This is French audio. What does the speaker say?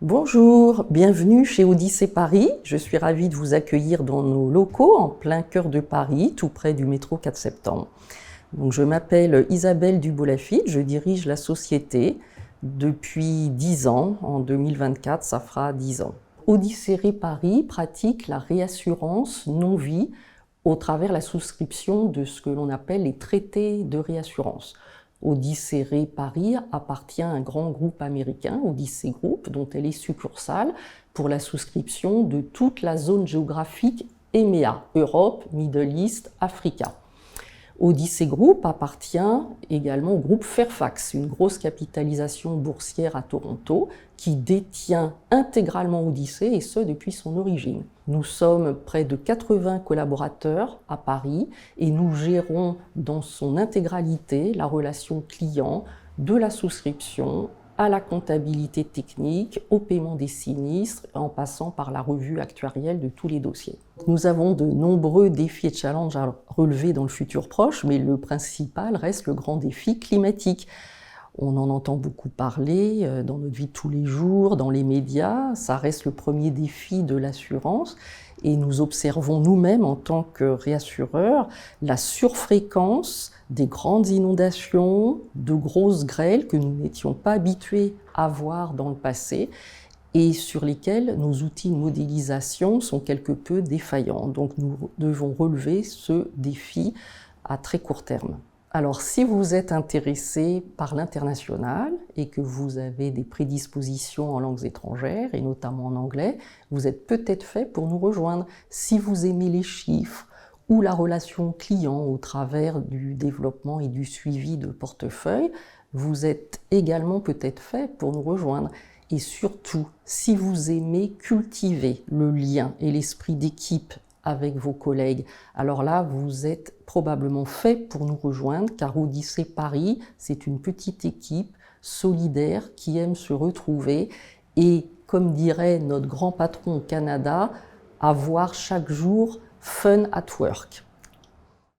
Bonjour, bienvenue chez Odyssée Paris. Je suis ravie de vous accueillir dans nos locaux en plein cœur de Paris, tout près du métro 4 septembre. Donc, je m'appelle Isabelle Dubeau-Lafitte, je dirige la société depuis 10 ans. En 2024, ça fera 10 ans. Odyssée Paris pratique la réassurance non-vie au travers la souscription de ce que l'on appelle les traités de réassurance. Odyssée Paris appartient à un grand groupe américain, Odyssey Group, dont elle est succursale pour la souscription de toute la zone géographique EMEA, Europe, Middle East, Africa. Odyssey Group appartient également au groupe Fairfax, une grosse capitalisation boursière à Toronto, qui détient intégralement Odyssey, et ce depuis son origine. Nous sommes près de 80 collaborateurs à Paris et nous gérons dans son intégralité la relation client, de la souscription à la comptabilité technique, au paiement des sinistres, en passant par la revue actuarielle de tous les dossiers. Nous avons de nombreux défis et challenges à relever dans le futur proche, mais le principal reste le grand défi climatique. On en entend beaucoup parler dans notre vie de tous les jours, dans les médias. Ça reste le premier défi de l'assurance. Et nous observons nous-mêmes, en tant que réassureurs, la surfréquence des grandes inondations, de grosses grêles que nous n'étions pas habitués à voir dans le passé et sur lesquels nos outils de modélisation sont quelque peu défaillants. Donc nous devons relever ce défi à très court terme. Alors, si vous êtes intéressé par l'international et que vous avez des prédispositions en langues étrangères, et notamment en anglais, vous êtes peut-être fait pour nous rejoindre. Si vous aimez les chiffres ou la relation client au travers du développement et du suivi de portefeuille, vous êtes également peut-être fait pour nous rejoindre. Et surtout, si vous aimez cultiver le lien et l'esprit d'équipe avec vos collègues, alors là, vous êtes probablement fait pour nous rejoindre, car Odyssée Paris, c'est une petite équipe solidaire qui aime se retrouver et, comme dirait notre grand patron au Canada, avoir chaque jour fun at work.